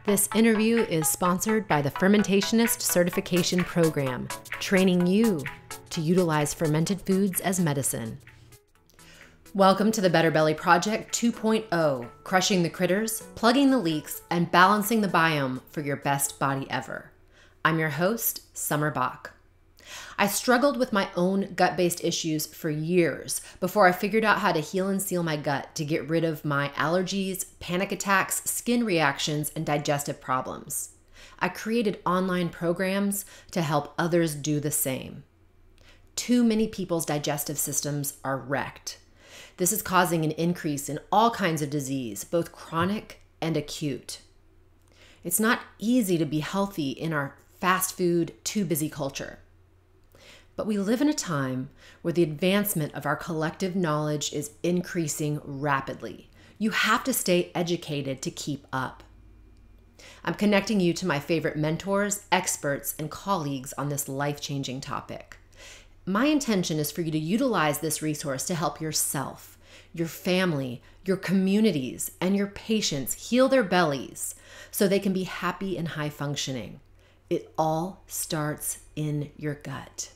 This interview is sponsored by the Fermentationist Certification Program, training you to utilize fermented foods as medicine. Welcome to the Better Belly Project 2.0, crushing the critters, plugging the leaks, and balancing the biome for your best body ever. I'm your host, Summer Bach. I struggled with my own gut-based issues for years before I figured out how to heal and seal my gut to get rid of my allergies, panic attacks, skin reactions, and digestive problems. I created online programs to help others do the same. Too many people's digestive systems are wrecked. This is causing an increase in all kinds of disease, both chronic and acute. It's not easy to be healthy in our fast food, too busy culture. But we live in a time where the advancement of our collective knowledge is increasing rapidly. You have to stay educated to keep up. I'm connecting you to my favorite mentors, experts, and colleagues on this life-changing topic. My intention is for you to utilize this resource to help yourself, your family, your communities, and your patients heal their bellies so they can be happy and high functioning. It all starts in your gut.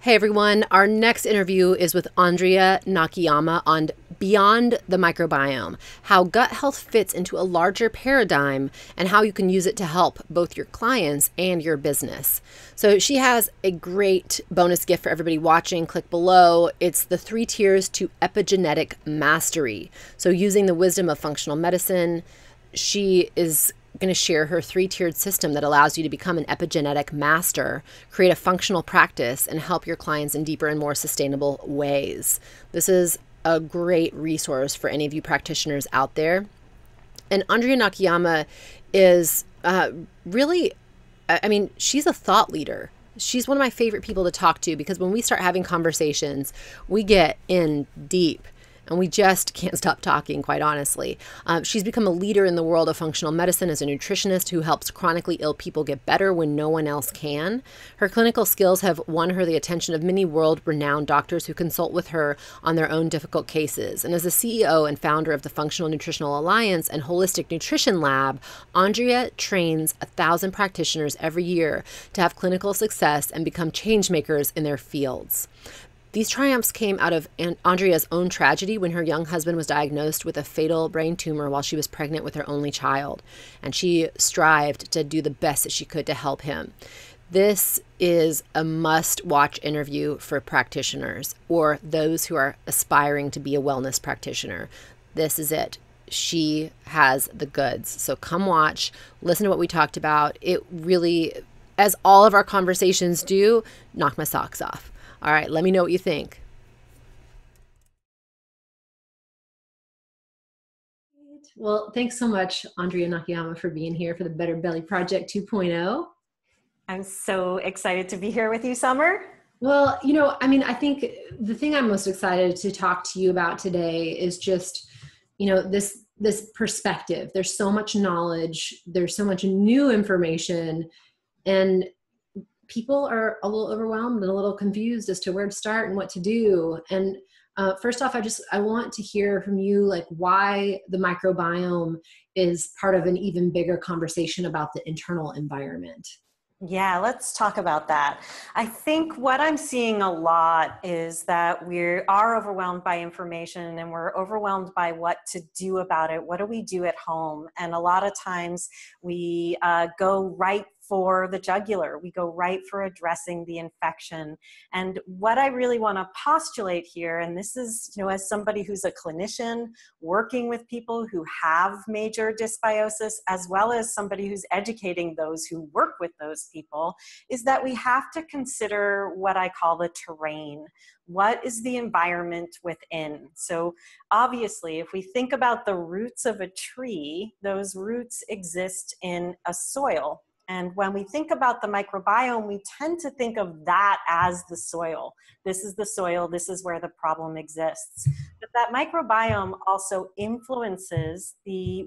Hey everyone, our next interview is with Andrea Nakayama on Beyond the Microbiome, how gut health fits into a larger paradigm and how you can use it to help both your clients and your business. So she has a great bonus gift for everybody watching. Click below. It's the 3 tiers to epigenetic mastery. So using the wisdom of functional medicine, she is going to share her 3-tiered system that allows you to become an epigenetic master, create a functional practice, and help your clients in deeper and more sustainable ways. This is a great resource for any of you practitioners out there. And Andrea Nakayama is really, she's a thought leader. She's one of my favorite people to talk to because when we start having conversations, we get in deep. And we just can't stop talking, quite honestly. She's become a leader in the world of functional medicine as a nutritionist who helps chronically ill people get better when no one else can. Her clinical skills have won her the attention of many world-renowned doctors who consult with her on their own difficult cases. And as the CEO and founder of the Functional Nutritional Alliance and Holistic Nutrition Lab, Andrea trains 1,000 practitioners every year to have clinical success and become change makers in their fields. These triumphs came out of Andrea's own tragedy when her young husband was diagnosed with a fatal brain tumor while she was pregnant with her only child, and she strived to do the best that she could to help him. This is a must-watch interview for practitioners or those who are aspiring to be a wellness practitioner. This is it. She has the goods. So come watch, listen to what we talked about. It really, as all of our conversations do, knocked my socks off. All right, let me know what you think. Well, thanks so much, Andrea Nakayama, for being here for the Better Belly Project 2.0. I'm so excited to be here with you, Summer. Well, I think the thing I'm most excited to talk to you about today is just, this perspective. There's so much knowledge, there's so much new information, and people are a little overwhelmed and a little confused as to where to start and what to do. And first off, I want to hear from you, like, why the microbiome is part of an even bigger conversation about the internal environment. Yeah, let's talk about that. I think what I'm seeing a lot is that we are overwhelmed by information and we're overwhelmed by what to do about it. What do we do at home? And a lot of times we go right for the jugular. We go right for addressing the infection. And what I really want to postulate here, and this is, as somebody who's a clinician working with people who have major dysbiosis, as well as somebody who's educating those who work with those people, is that we have to consider what I call the terrain. What is the environment within? So obviously, if we think about the roots of a tree, those roots exist in a soil. And when we think about the microbiome, we tend to think of that as the soil. This is the soil, this is where the problem exists. But that microbiome also influences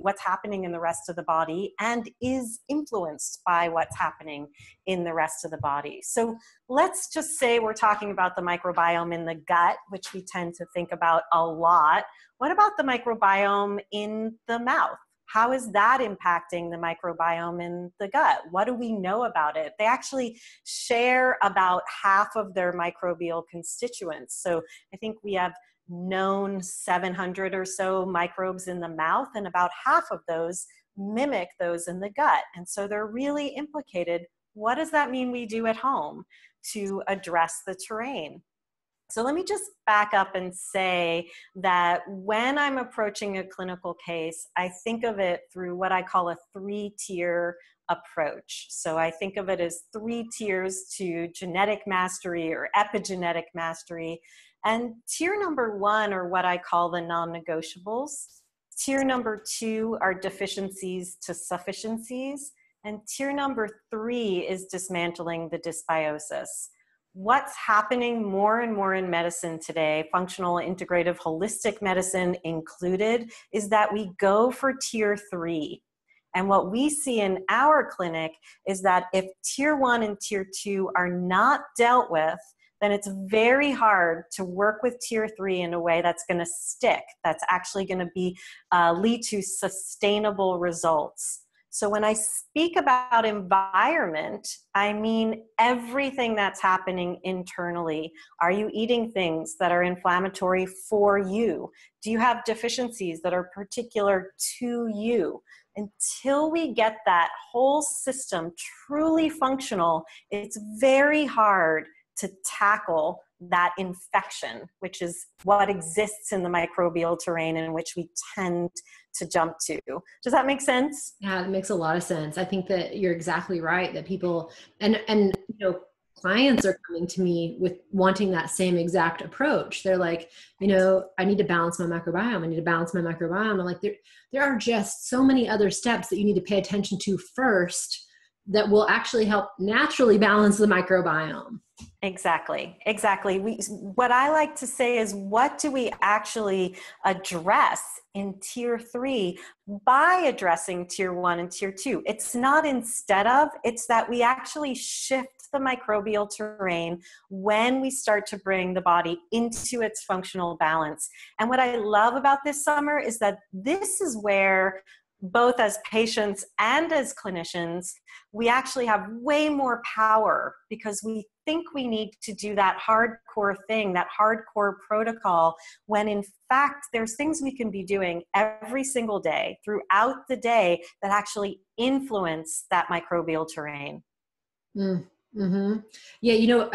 what's happening in the rest of the body and is influenced by what's happening in the rest of the body. So let's just say we're talking about the microbiome in the gut, which we tend to think about a lot. What about the microbiome in the mouth? How is that impacting the microbiome in the gut? What do we know about it? They actually share about half of their microbial constituents. So I think we have known 700 or so microbes in the mouth, and about half of those mimic those in the gut. And so they're really implicated. What does that mean we do at home to address the terrain? So let me just back up and say that when I'm approaching a clinical case, I think of it through what I call a 3-tier approach. So I think of it as 3 tiers to genetic mastery or epigenetic mastery. And tier number 1 are what I call the non-negotiables. Tier number 2 are deficiencies to sufficiencies. And tier number 3 is dismantling the dysbiosis. What's happening more and more in medicine today, functional, integrative, holistic medicine included, is that we go for tier 3. And what we see in our clinic is that if tier 1 and tier 2 are not dealt with, then it's very hard to work with tier 3 in a way that's going to stick, that's actually going to be lead to sustainable results. So when I speak about environment, I mean everything that's happening internally. Are you eating things that are inflammatory for you? Do you have deficiencies that are particular to you? Until we get that whole system truly functional, it's very hard to tackle that infection, which is what exists in the microbial terrain in which we tend to jump to. Does that make sense? Yeah, it makes a lot of sense. I think that you're exactly right, that people and clients are coming to me with wanting that same exact approach. They're like, I need to balance my microbiome. I need to balance my microbiome. I'm like, there are just so many other steps that you need to pay attention to first that will actually help naturally balance the microbiome. Exactly. What I like to say is, what do we actually address in tier 3 by addressing tier 1 and tier 2? It's not instead of, it's that we actually shift the microbial terrain when we start to bring the body into its functional balance. And what I love about this summer is that this is where, both as patients and as clinicians, we actually have way more power, because we think we need to do that hardcore thing, that hardcore protocol, when in fact there's things we can be doing every single day throughout the day that actually influence that microbial terrain. Mm-hmm. Yeah,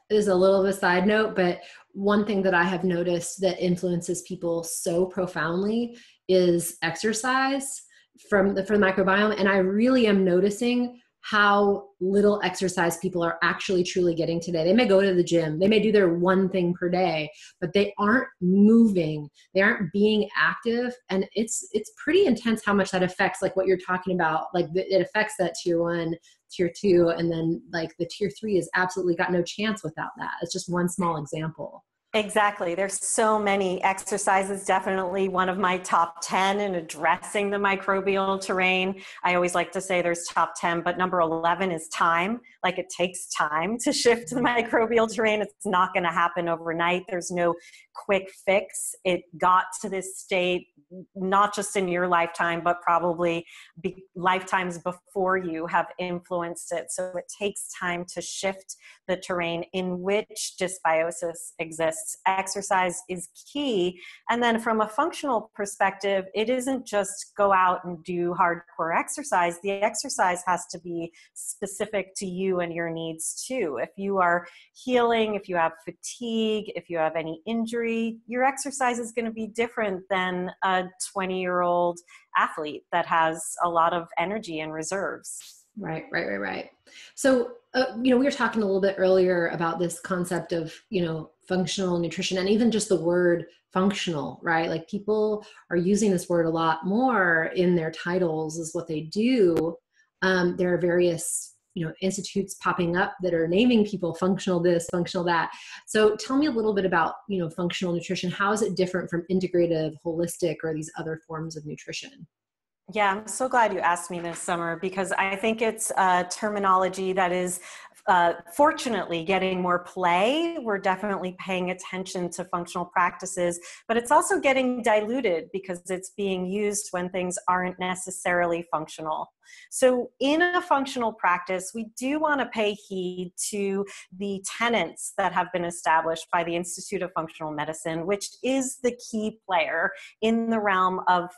there's a little of a side note, but one thing that I have noticed that influences people so profoundly is exercise for the microbiome. And I really am noticing how little exercise people are actually truly getting today. They may go to the gym, they may do their one thing per day, but they aren't moving, they aren't being active. And it's pretty intense how much that affects, like what you're talking about, like it affects that tier 1, tier 2, and then like the tier 3 has absolutely got no chance without that. It's just one small example. Exactly. There's so many. Exercise is definitely one of my top 10 in addressing the microbial terrain. I always like to say there's top 10, but number 11 is time. Like, it takes time to shift the microbial terrain. It's not going to happen overnight. There's no quick fix. It got to this state, not just in your lifetime, but probably lifetimes before you have influenced it. So it takes time to shift the terrain in which dysbiosis exists. Exercise is key. And then from a functional perspective, it isn't just go out and do hardcore exercise. The exercise has to be specific to you and your needs too. If you are healing, if you have fatigue, if you have any injury, your exercise is going to be different than a 20-year-old athlete that has a lot of energy and reserves. Right. So, we were talking a little bit earlier about this concept of, functional nutrition, and even just the word functional, right? Like, people are using this word a lot more in their titles is what they do. There are various, institutes popping up that are naming people functional this, functional that. So tell me a little bit about, functional nutrition. How is it different from integrative, holistic, or these other forms of nutrition? Yeah, I'm so glad you asked me this summer, because I think it's a terminology that is fortunately getting more play. We're definitely paying attention to functional practices, but it's also getting diluted because it's being used when things aren't necessarily functional. So in a functional practice, we do want to pay heed to the tenets that have been established by the Institute of Functional Medicine, which is the key player in the realm of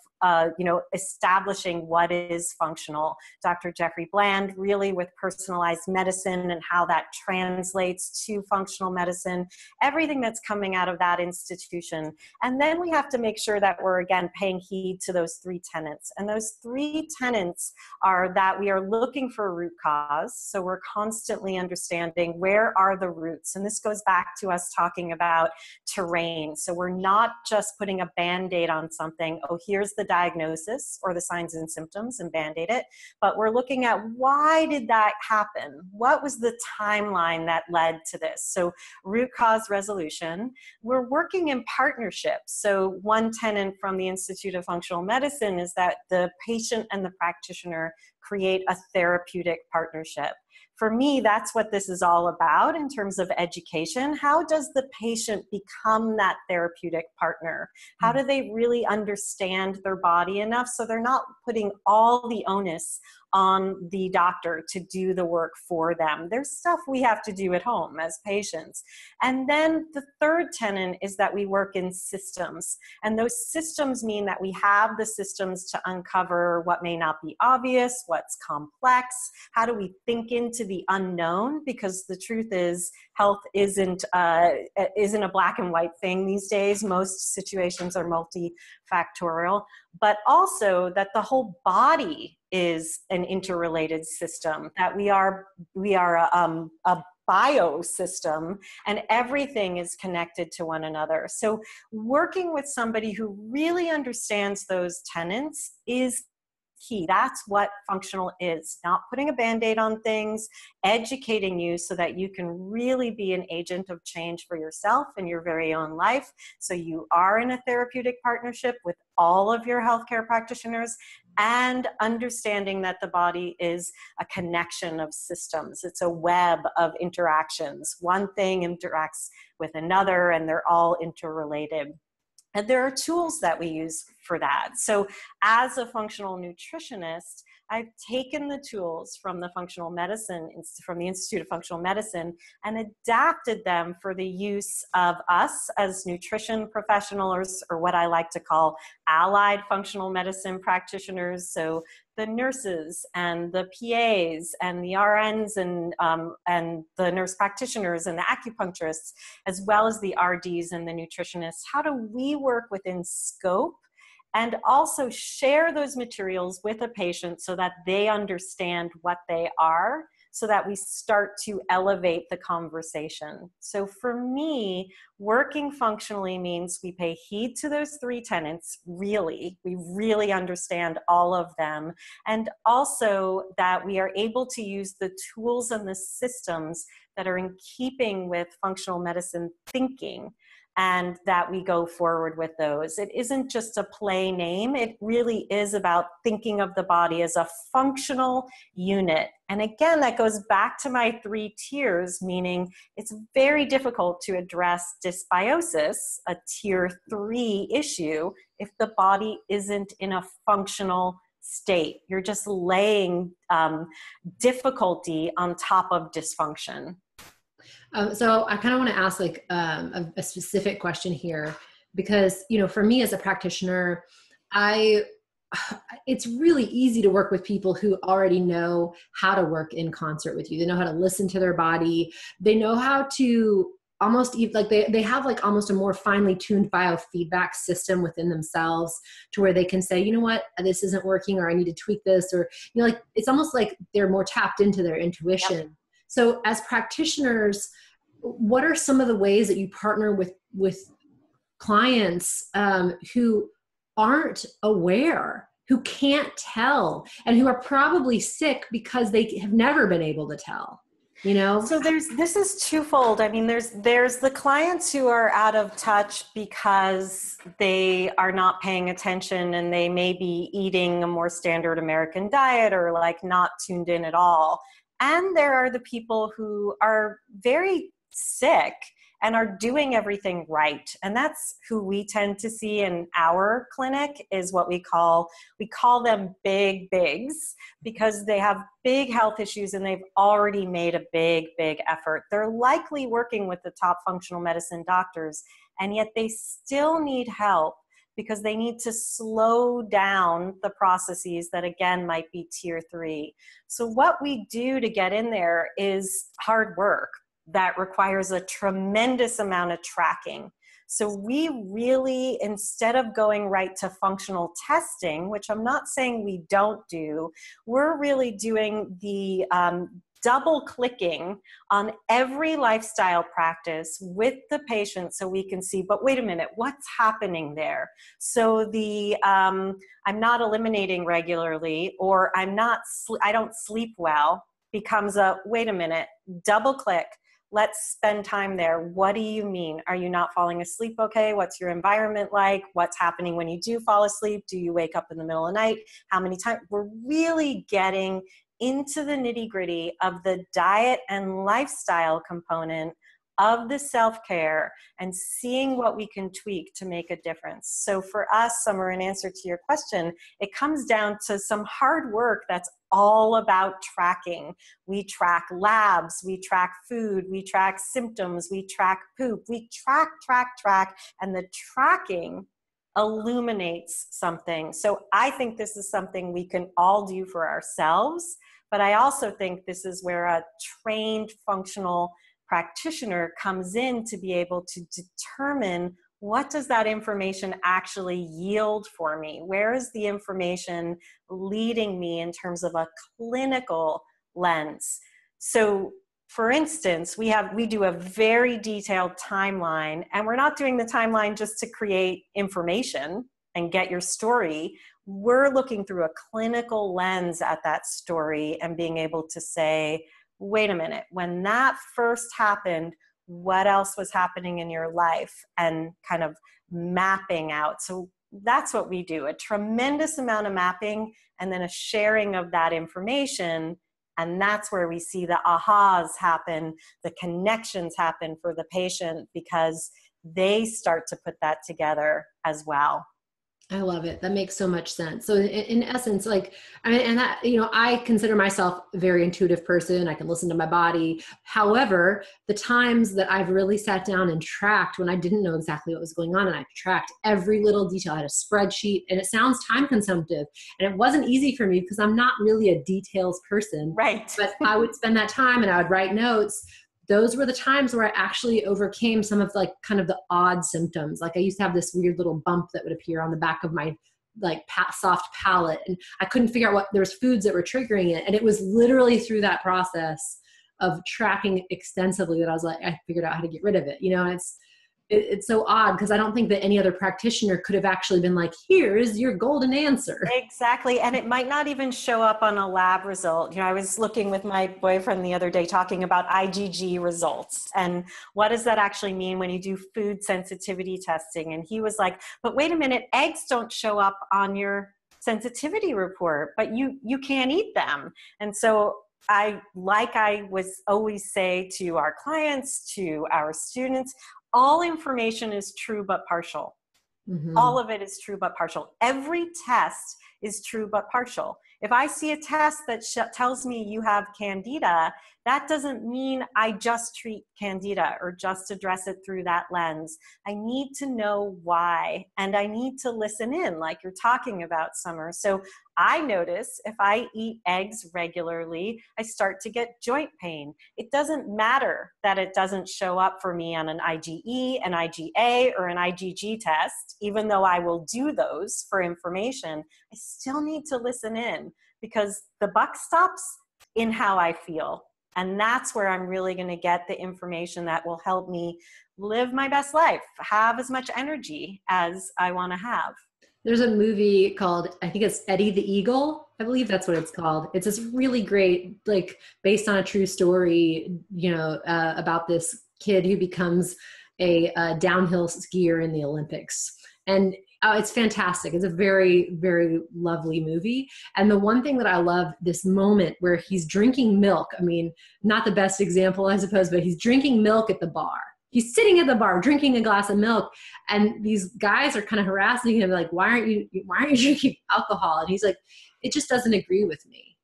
establishing what is functional. Dr. Jeffrey Bland, really with personalized medicine and how that translates to functional medicine, everything that's coming out of that institution. And then we have to make sure that we're, again, paying heed to those three tenets. And those three tenets are that we are looking for a root cause. So we're constantly understanding where are the roots. And this goes back to us talking about terrain. So we're not just putting a Band-Aid on something, oh, here's the diagnosis or the signs and symptoms and Band-Aid it, but we're looking at why did that happen? What was the timeline that led to this? So root cause resolution. We're working in partnerships. So one tenet from the Institute of Functional Medicine is that the patient and the practitioner create a therapeutic partnership. For me, that's what this is all about in terms of education. How does the patient become that therapeutic partner? How do they really understand their body enough so they're not putting all the onus on the doctor to do the work for them? There's stuff we have to do at home as patients. And then the third tenet is that we work in systems. And those systems mean that we have the systems to uncover what may not be obvious, what's complex, how do we think into the unknown, because the truth is health isn't a black and white thing these days. Most situations are multifactorial, but also that the whole body is an interrelated system, that we are a biosystem and everything is connected to one another. So working with somebody who really understands those tenets is key. That's what functional is. Not putting a Band-Aid on things, educating you so that you can really be an agent of change for yourself in your very own life. So you are in a therapeutic partnership with all of your healthcare practitioners, and understanding that the body is a connection of systems. It's a web of interactions. One thing interacts with another and they're all interrelated. And there are tools that we use for that. So as a functional nutritionist, I've taken the tools from the Institute of Functional Medicine and adapted them for the use of us as nutrition professionals, or what I like to call allied functional medicine practitioners. So the nurses and the PAs and the RNs and the nurse practitioners and the acupuncturists, as well as the RDs and the nutritionists. How do we work within scope and also share those materials with a patient so that they understand what they are, so that we start to elevate the conversation? So for me, working functionally means we pay heed to those three tenets, really. We really understand all of them. And also that we are able to use the tools and the systems that are in keeping with functional medicine thinking, and that we go forward with those. It isn't just a play name. It really is about thinking of the body as a functional unit. And again, that goes back to my three tiers, meaning it's very difficult to address dysbiosis, a tier 3 issue, if the body isn't in a functional state. You're just laying difficulty on top of dysfunction. So I kind of want to ask like a specific question here, because, for me as a practitioner, it's really easy to work with people who already know how to work in concert with you. They know how to listen to their body. They know how to almost like they have like almost a more finely tuned biofeedback system within themselves, to where they can say, you know what, this isn't working, or I need to tweak this, or, like it's almost like they're more tapped into their intuition. Yep. So as practitioners, what are some of the ways that you partner with clients who aren't aware, who can't tell, and who are probably sick because they have never been able to tell? So this is twofold. I mean, there's the clients who are out of touch because they are not paying attention and they may be eating a more standard American diet, or like not tuned in at all. And there are the people who are very sick and are doing everything right. And that's who we tend to see in our clinic, is what we call them big bigs, because they have big health issues and they've already made a big effort. They're likely working with the top functional medicine doctors, and yet they still need help because they need to slow down the processes that, again, might be tier 3. So what we do to get in there is hard work that requires a tremendous amount of tracking. So we really, instead of going right to functional testing, which I'm not saying we don't do, we're really doing the double clicking on every lifestyle practice with the patient so we can see, but wait a minute, what's happening there? So the I'm not eliminating regularly, or I don't sleep well, becomes a, wait a minute, double click. Let's spend time there. What do you mean? Are you not falling asleep okay? What's your environment like? What's happening when you do fall asleep? Do you wake up in the middle of the night? How many times? We're really getting into the nitty-gritty of the diet and lifestyle component of the self-care and seeing what we can tweak to make a difference. So for us, Summer, in answer to your question, it comes down to some hard work that's all about tracking. We track labs, we track food, we track symptoms, we track poop, we track, and the tracking illuminates something. So I think this is something we can all do for ourselves, but I also think this is where a trained functional practitioner comes in to be able to determine, what does that information actually yield for me? Where is the information leading me in terms of a clinical lens? So for instance, we do a very detailed timeline, and we're not doing the timeline just to create information and get your story. We're looking through a clinical lens at that story and being able to say, wait a minute, when that first happened, what else was happening in your life, and kind of mapping out. So that's what we do, a tremendous amount of mapping and then a sharing of that information. And that's where we see the ahas happen, the connections happen for the patient, because they start to put that together as well. I love it. That makes so much sense. So in essence, like, I mean, and that, I consider myself a very intuitive person. I can listen to my body. However, the times that I've really sat down and tracked when I didn't know exactly what was going on, and I tracked every little detail, I had a spreadsheet, and it sounds time consumptive, and it wasn't easy for me because I'm not really a details person. Right. But I would spend that time and I would write notes. Those were the times where I actually overcame some of like kind of the odd symptoms. Like I used to have this weird little bump that would appear on the back of my like soft palate, and I couldn't figure out what, there was foods that were triggering it. And it was literally through that process of tracking extensively that I was like, I figured out how to get rid of it. And it's so odd because I don't think that any other practitioner could have actually been like, here's your golden answer. Exactly. And it might not even show up on a lab result. I was looking with my boyfriend the other day talking about IgG results and what does that actually mean when you do food sensitivity testing. And he was like, but wait a minute, eggs don't show up on your sensitivity report, but you can't eat them. And so I always say to our clients, to our students, all information is true but partial. Mm-hmm. All of it is true but partial. Every test is true but partial. If I see a test that tells me you have candida, that doesn't mean I just treat candida or just address it through that lens. I need to know why, and I need to listen in, like you're talking about, Summer. So I notice if I eat eggs regularly, I start to get joint pain. It doesn't matter that it doesn't show up for me on an IgE, an IgA, or an IgG test, even though I will do those for information. I still need to listen in because the buck stops in how I feel. And that's where I'm really going to get the information that will help me live my best life, have as much energy as I want to have. There's a movie called, I think it's Eddie the Eagle. I believe that's what it's called. It's this really great, like based on a true story, about this kid who becomes a downhill skier in the Olympics. And Oh, it's fantastic. It's a very, very lovely movie. And the one thing that I love this moment where he's drinking milk. I mean, not the best example, I suppose, but he's drinking milk at the bar. He's sitting at the bar drinking a glass of milk, and these guys are kind of harassing him, like, why aren't you drinking alcohol? And he's like, it just doesn't agree with me.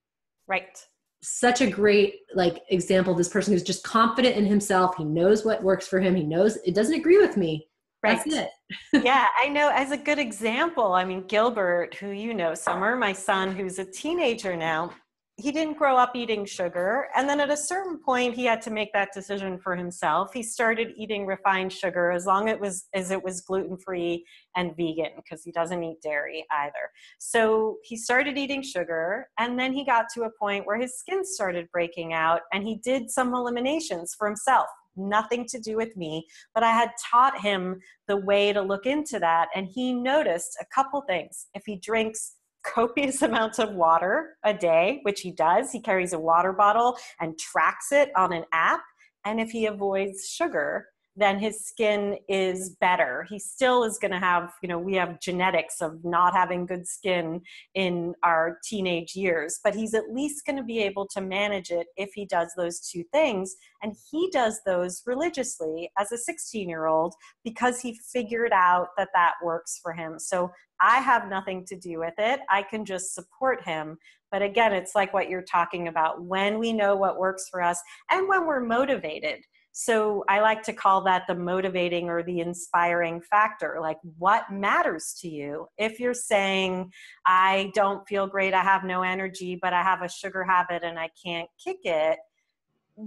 Right. Such a great like example of this person who's just confident in himself. He knows what works for him. He knows it doesn't agree with me. Right. That's it. Yeah, I know. As a good example, I mean, Gilbert, who you know, Summer, my son, who's a teenager now, he didn't grow up eating sugar. And then at a certain point, he had to make that decision for himself. He started eating refined sugar as long as it was gluten-free and vegan, because he doesn't eat dairy either. So he started eating sugar, and then he got to a point where his skin started breaking out, and he did some eliminations for himself. Nothing to do with me, but I had taught him the way to look into that. And he noticed a couple things. If he drinks copious amounts of water a day, which he does, he carries a water bottle and tracks it on an app. And if he avoids sugar, then his skin is better. He still is going to have, we have genetics of not having good skin in our teenage years, but he's at least going to be able to manage it if he does those two things. And he does those religiously as a 16-year-old because he figured out that that works for him. So I have nothing to do with it. I can just support him. But again, it's like what you're talking about, when we know what works for us and when we're motivated. So I like to call that the motivating or the inspiring factor. Like, what matters to you? If you're saying, I don't feel great, I have no energy, but I have a sugar habit and I can't kick it.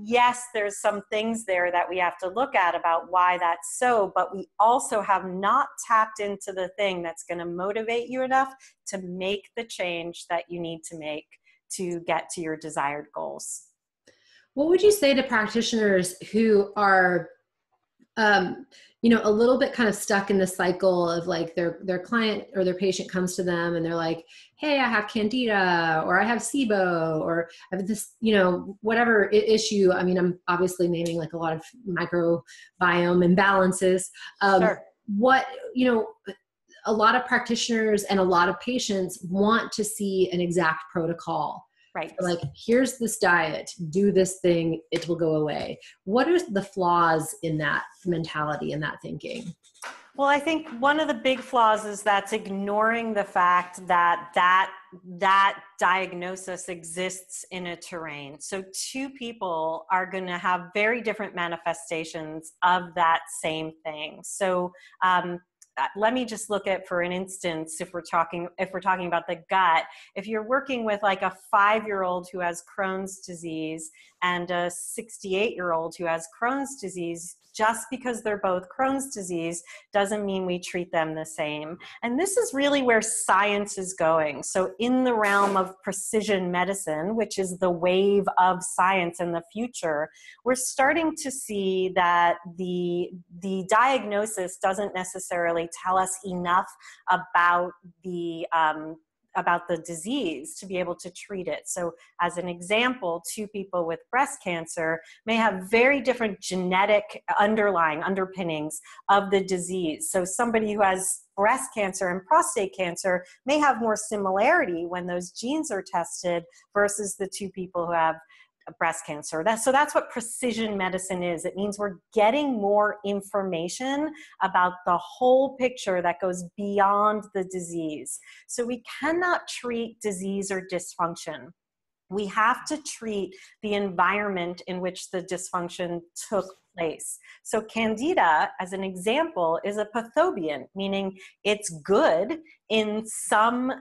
Yes, there's some things there that we have to look at about why that's so, but we also have not tapped into the thing that's going to motivate you enough to make the change that you need to make to get to your desired goals. What would you say to practitioners who are, a little bit kind of stuck in the cycle of like their client or their patient comes to them and they're like, hey, I have candida, or I have SIBO, or I have this, whatever issue. I mean, I'm obviously naming like a lot of microbiome imbalances. Sure. A lot of practitioners and a lot of patients want to see an exact protocol. Right. Like, here's this diet, do this thing, it will go away. What are the flaws in that mentality and that thinking? Well, I think one of the big flaws is that's ignoring the fact that diagnosis exists in a terrain. So two people are going to have very different manifestations of that same thing. So let me just look at, for an instance, if we're talking about the gut, if you're working with like a 5-year-old who has Crohn's disease and a 68-year-old who has Crohn's disease, just because they're both Crohn's disease doesn't mean we treat them the same. And this is really where science is going. So in the realm of precision medicine, which is the wave of science in the future, we're starting to see that the diagnosis doesn't necessarily tell us enough about the disease to be able to treat it. So as an example, two people with breast cancer may have very different genetic underpinnings of the disease. So somebody who has breast cancer and prostate cancer may have more similarity when those genes are tested versus the two people who have breast cancer. So that's what precision medicine is. It means we're getting more information about the whole picture that goes beyond the disease. So we cannot treat disease or dysfunction. We have to treat the environment in which the dysfunction took place. So candida, as an example, is a pathobion, meaning it's good in some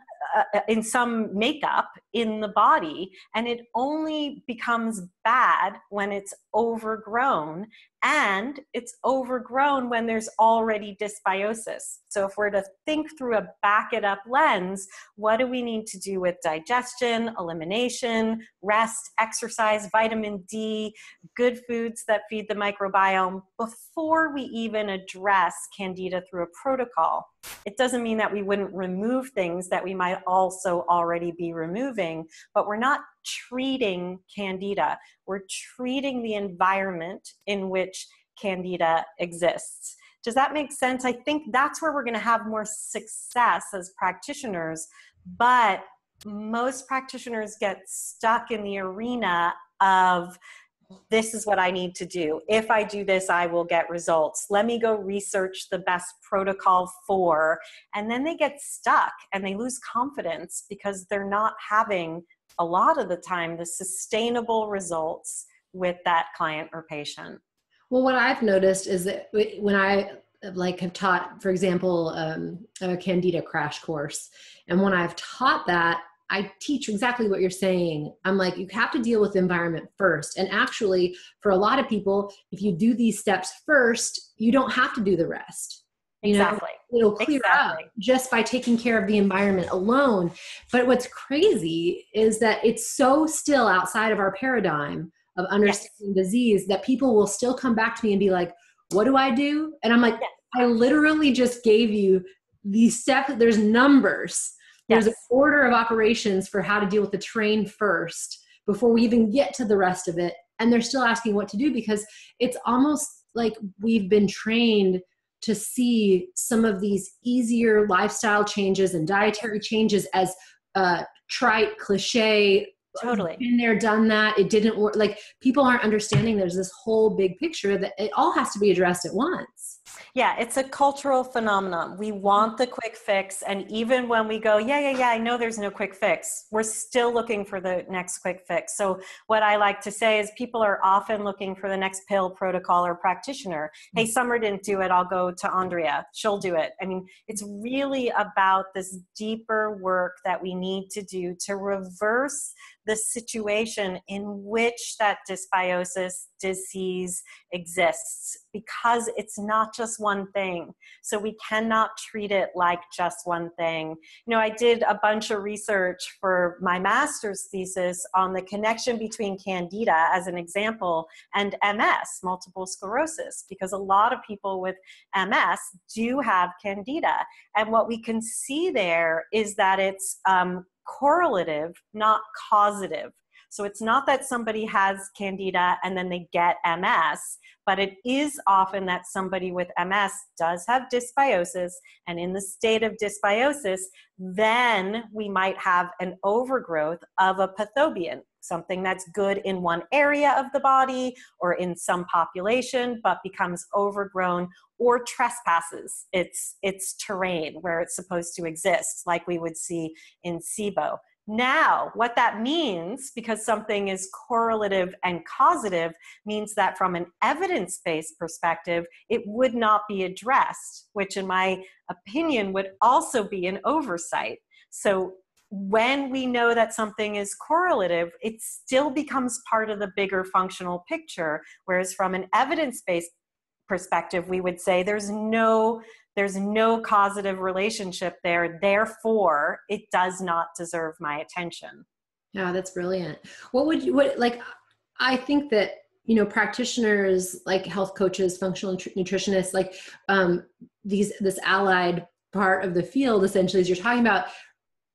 makeup in the body, and it only becomes bad when it's overgrown, and it's overgrown when there's already dysbiosis. So if we're to think through a back it up lens, what do we need to do with digestion, elimination, rest, exercise, vitamin D, good foods that feed the microbiome before we even address candida through a protocol? It doesn't mean that we wouldn't remove things that we might also already be removing, but we're not treating candida. We're treating the environment in which candida exists. Does that make sense? I think that's where we're going to have more success as practitioners, but most practitioners get stuck in the arena of, this is what I need to do. If I do this, I will get results. Let me go research the best protocol for, and then they get stuck and they lose confidence because they're not having, a lot of the time, the sustainable results with that client or patient. Well, what I've noticed is that when I have taught, for example, a Candida crash course, and when I've taught that, I teach exactly what you're saying. I'm like, you have to deal with the environment first. And actually, for a lot of people, if you do these steps first, you don't have to do the rest. Exactly. It'll clear up just by taking care of the environment alone. But what's crazy is that it's so still outside of our paradigm of understanding disease that people will still come back to me and be like, what do I do? And I'm like, I literally just gave you these steps. There's numbers. There's an order of operations for how to deal with the terrain first before we even get to the rest of it. And they're still asking what to do because it's almost like we've been trained to see some of these easier lifestyle changes and dietary changes as trite, cliche. Totally. Been there, done that. It didn't work. Like, people aren't understanding there's this whole big picture that it all has to be addressed at once. Yeah, it's a cultural phenomenon. We want the quick fix. And even when we go, I know there's no quick fix, we're still looking for the next quick fix. So what I like to say is people are often looking for the next pill, protocol, or practitioner. Hey, Summer didn't do it. I'll go to Andrea. She'll do it. I mean, it's really about this deeper work that we need to do to reverse the situation in which that dysbiosis disease exists, because it's not just one thing. So we cannot treat it like just one thing. I did a bunch of research for my master's thesis on the connection between Candida, as an example, and MS, multiple sclerosis, because a lot of people with MS do have Candida. And what we can see there is that it's correlative, not causative. So it's not that somebody has Candida and then they get MS, but it is often that somebody with MS does have dysbiosis, and in the state of dysbiosis, then we might have an overgrowth of a pathobion, something that's good in one area of the body or in some population, but becomes overgrown or trespasses its terrain where it's supposed to exist, like we would see in SIBO. Now, what that means, because something is correlative and causative, means that from an evidence-based perspective, it would not be addressed, which in my opinion would also be an oversight. So when we know that something is correlative, it still becomes part of the bigger functional picture, whereas from an evidence-based perspective, we would say there's no causative relationship there, therefore it does not deserve my attention. Yeah, that's brilliant. I think that, practitioners like health coaches, functional nutritionists, like this allied part of the field, essentially, as you're talking about,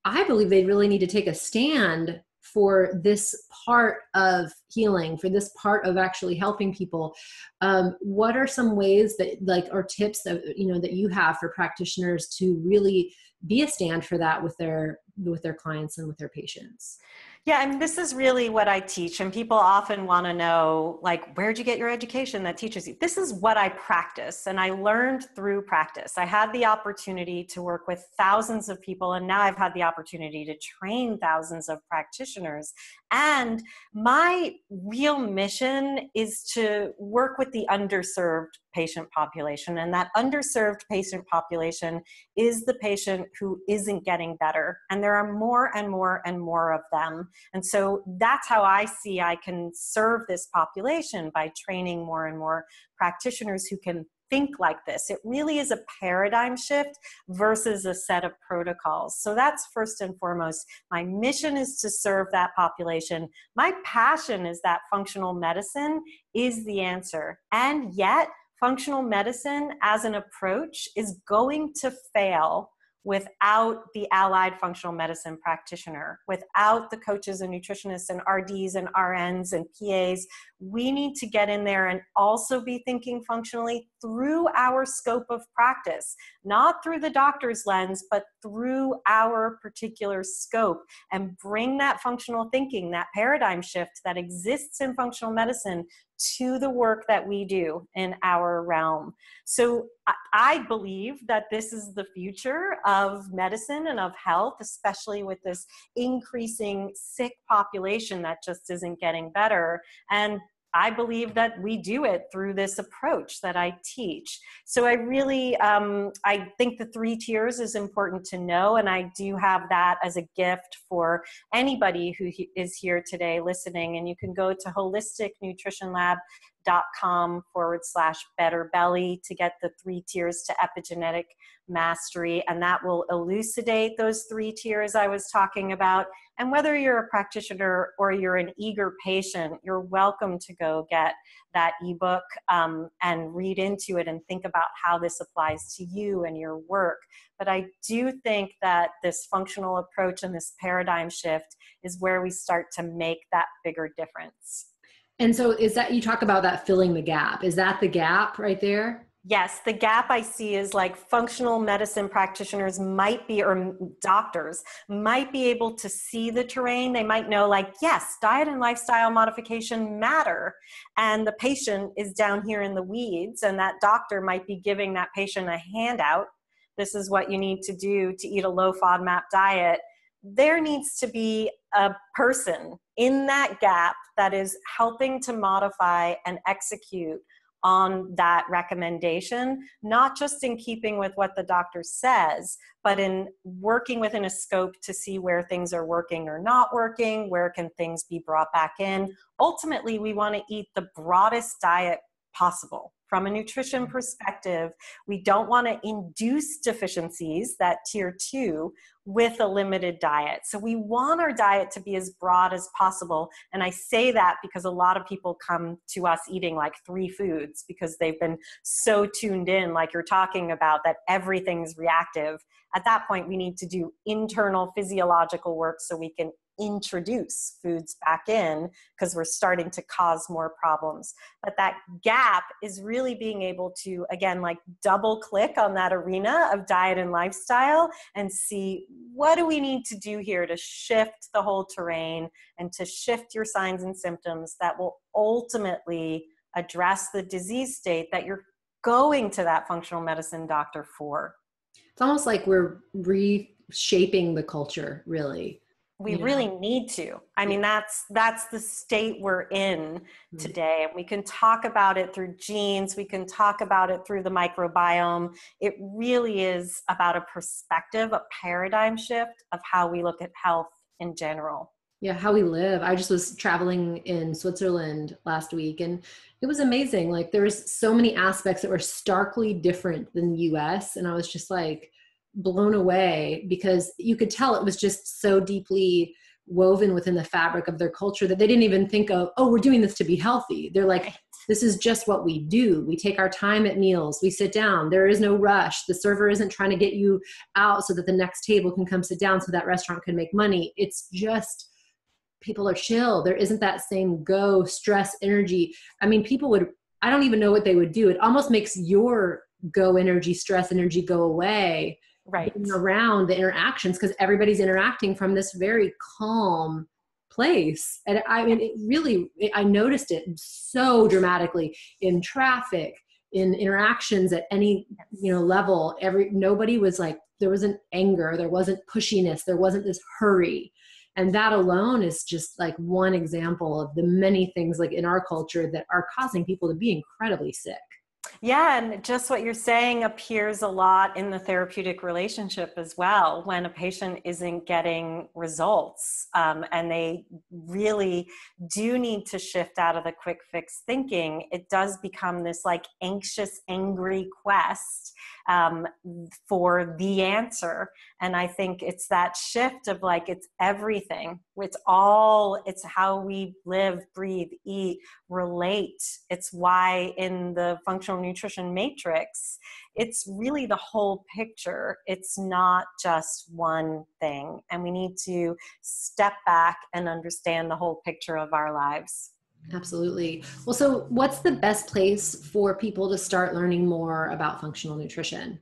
I believe they really need to take a stand for this part of healing, for this part of actually helping people. What are some ways that, or tips that, that you have for practitioners to really be a stand for that with their clients and with their patients? Yeah, I mean, this is really what I teach, and people often want to know, like, where'd you get your education that teaches you? This is what I practice, and I learned through practice. I had the opportunity to work with thousands of people, and now I've had the opportunity to train thousands of practitioners. And my real mission is to work with the underserved patient population, and that underserved patient population is the patient who isn't getting better, and there are more and more and more of them. And so that's how I see I can serve this population, by training more and more practitioners who can think like this. It really is a paradigm shift versus a set of protocols. So that's first and foremost. My mission is to serve that population. My passion is that functional medicine is the answer. And yet, functional medicine as an approach is going to fail without the allied functional medicine practitioner, without the coaches and nutritionists and RDs and RNs and PAs. We need to get in there and also be thinking functionally through our scope of practice, not through the doctor's lens, but through our particular scope, and bring that functional thinking, that paradigm shift that exists in functional medicine to the work that we do in our realm. So I believe that this is the future of medicine and of health, especially with this increasing sick population that just isn't getting better. And I believe that we do it through this approach that I teach. So I really, I think the 3 tiers is important to know. And I do have that as a gift for anybody who is here today listening. And you can go to holisticnutritionlab.com/better belly to get the 3 tiers to epigenetic mastery. And that will elucidate those 3 tiers I was talking about. And whether you're a practitioner or you're an eager patient, you're welcome to go get that ebook and read into it and think about how this applies to you and your work. But I do think that this functional approach and this paradigm shift is where we start to make that bigger difference. And so is that, you talk about that filling the gap. Is that the gap right there? Yes, the gap I see is like functional medicine practitioners might be, or doctors might be able to see the terrain. They might know like, yes, diet and lifestyle modification matter. And the patient is down here in the weeds, and that doctor might be giving that patient a handout. This is what you need to do to eat a low FODMAP diet. There needs to be a person in that gap that is helping to modify and execute on that recommendation, not just in keeping with what the doctor says, but in working within a scope to see where things are working or not working, where can things be brought back in. Ultimately, we want to eat the broadest diet possible. From a nutrition perspective, we don't want to induce deficiencies, that tier 2, with a limited diet. So we want our diet to be as broad as possible. And I say that because a lot of people come to us eating like 3 foods because they've been so tuned in, like you're talking about, that everything's reactive. At that point, we need to do internal physiological work so we can introduce foods back in, because we're starting to cause more problems. But that gap is really being able to, again, like double click on that arena of diet and lifestyle and see, what do we need to do here to shift the whole terrain and to shift your signs and symptoms that will ultimately address the disease state that you're going to that functional medicine doctor for. It's almost like we're reshaping the culture, really. We really need to. I mean, that's the state we're in today. And we can talk about it through genes. We can talk about it through the microbiome. It really is about a perspective, a paradigm shift of how we look at health in general. Yeah, how we live. I just was traveling in Switzerland last week, and it was amazing. Like, there was so many aspects that were starkly different than the US. And I was just like blown away, because you could tell it was just so deeply woven within the fabric of their culture that they didn't even think of, oh, we're doing this to be healthy. They're like, this is just what we do. We take our time at meals. We sit down. There is no rush. The server isn't trying to get you out so that the next table can come sit down so that restaurant can make money. It's just, people are chill. There isn't that same go, stress, energy. I mean, people would, I don't even know what they would do. It almost makes your go energy, stress energy go away. Right. Around the interactions, because everybody's interacting from this very calm place. And I mean, it really, I noticed it so dramatically in traffic, in interactions at any, level. Nobody was like, there wasn't anger, there wasn't pushiness, there wasn't this hurry. And that alone is just like one example of the many things like in our culture that are causing people to be incredibly sick. Yeah, and just what you're saying appears a lot in the therapeutic relationship as well, when a patient isn't getting results, and they really do need to shift out of the quick fix thinking. It does become this like anxious, angry quest for the answer. And I think it's that shift of like, it's everything. It's how we live, breathe, eat, relate. It's why in the functional functional nutrition matrix, it's really the whole picture. It's not just one thing. And we need to step back and understand the whole picture of our lives. Absolutely. Well, so what's the best place for people to start learning more about functional nutrition?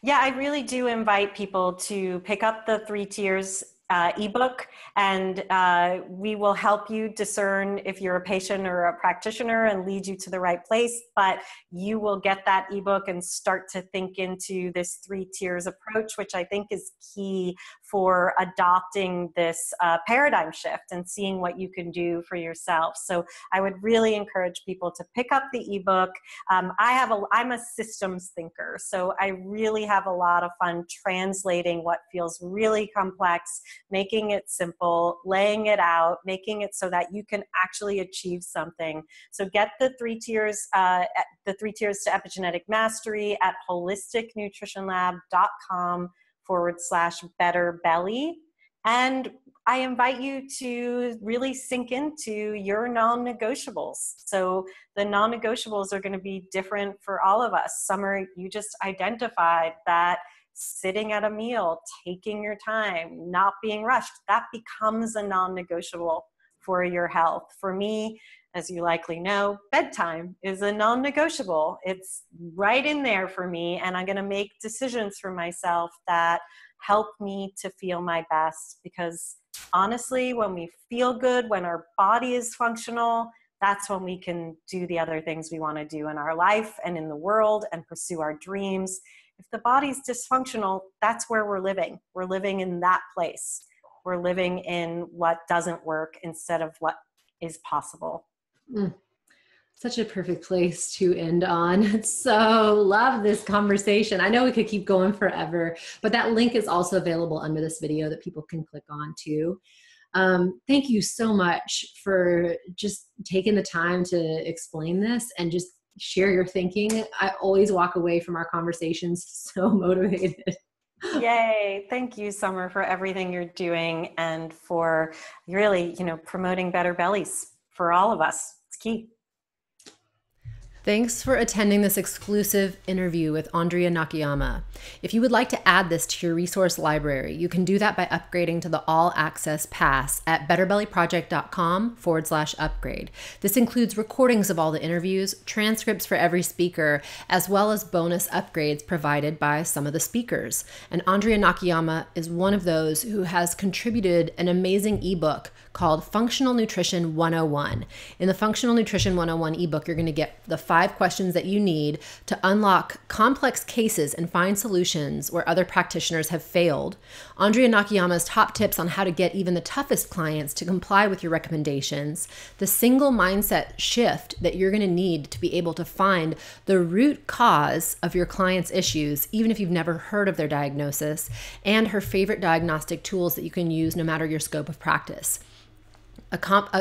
Yeah, I really do invite people to pick up the Three Tiers ebook, and we will help you discern if you're a patient or a practitioner and lead you to the right place. But you will get that ebook and start to think into this Three Tiers approach, which I think is key for adopting this paradigm shift and seeing what you can do for yourself. So I would really encourage people to pick up the ebook. I'm a systems thinker, so I really have a lot of fun translating what feels really complex, making it simple, laying it out, making it so that you can actually achieve something. So get the Three Tiers to Epigenetic Mastery at holisticnutritionlab.com/better belly. And I invite you to really sink into your non-negotiables. So the non-negotiables are going to be different for all of us. Summer, you just identified that sitting at a meal, taking your time, not being rushed, that becomes a non-negotiable for your health. For me, as you likely know, bedtime is a non-negotiable. It's right in there for me, and I'm going to make decisions for myself that help me to feel my best, because honestly, when we feel good, when our body is functional, that's when we can do the other things we want to do in our life and in the world and pursue our dreams. If the body's dysfunctional, that's where we're living. We're living in that place. We're living in what doesn't work instead of what is possible. Such a perfect place to end on. So love this conversation. I know we could keep going forever, but that link is also available under this video that people can click on too. Thank you so much for just taking the time to explain this and just share your thinking. I always walk away from our conversations so motivated. Yay. Thank you, Summer, for everything you're doing and for really, promoting better bellies for all of us. It's key. Thanks for attending this exclusive interview with Andrea Nakayama. If you would like to add this to your resource library, you can do that by upgrading to the All Access Pass at betterbellyproject.com/upgrade. This includes recordings of all the interviews, transcripts for every speaker, as well as bonus upgrades provided by some of the speakers. And Andrea Nakayama is one of those who has contributed an amazing ebook called Functional Nutrition 101. In the Functional Nutrition 101 ebook, you're going to get the 5 questions that you need to unlock complex cases and find solutions where other practitioners have failed. Andrea Nakayama's top tips on how to get even the toughest clients to comply with your recommendations, the single mindset shift that you're going to need to be able to find the root cause of your client's issues, even if you've never heard of their diagnosis, and her favorite diagnostic tools that you can use no matter your scope of practice.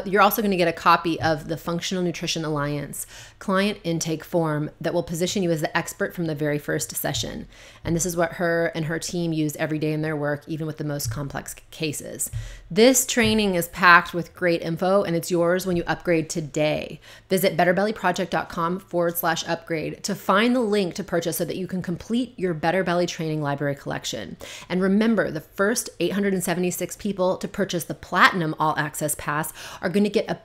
You're also going to get a copy of the Functional Nutrition Alliance client intake form that will position you as the expert from the very first session. And this is what her and her team use every day in their work, even with the most complex cases. This training is packed with great info, and it's yours when you upgrade today. Visit betterbellyproject.com/upgrade to find the link to purchase so that you can complete your Better Belly training library collection. And remember, the first 876 people to purchase the Platinum All Access Pass are going to get a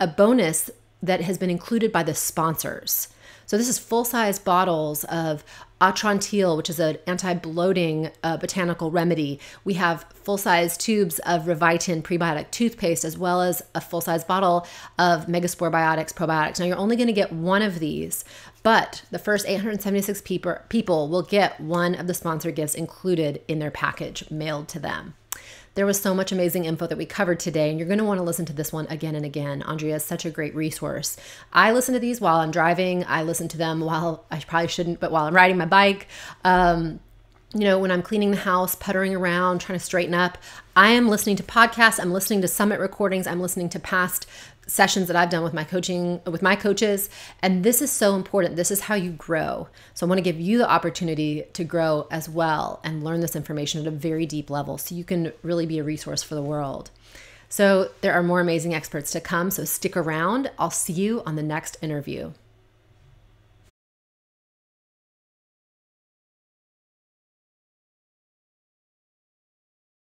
bonus that has been included by the sponsors. So this is full-size bottles of Atrantil, which is an anti-bloating botanical remedy. We have full-size tubes of Revitin prebiotic toothpaste, as well as a full-size bottle of Megaspore Biotics probiotics. Now, you're only going to get one of these, but the first 876 people will get one of the sponsor gifts included in their package mailed to them. There was so much amazing info that we covered today, and you're going to want to listen to this one again and again. Andrea is such a great resource. I listen to these while I'm driving. I listen to them while I probably shouldn't, but while I'm riding my bike. When I'm cleaning the house, puttering around, trying to straighten up, I am listening to podcasts. I'm listening to summit recordings. I'm listening to past sessions that I've done with my coaches. And this is so important. This is how you grow. So I want to give you the opportunity to grow as well and learn this information at a very deep level so you can really be a resource for the world. So there are more amazing experts to come. So stick around. I'll see you on the next interview.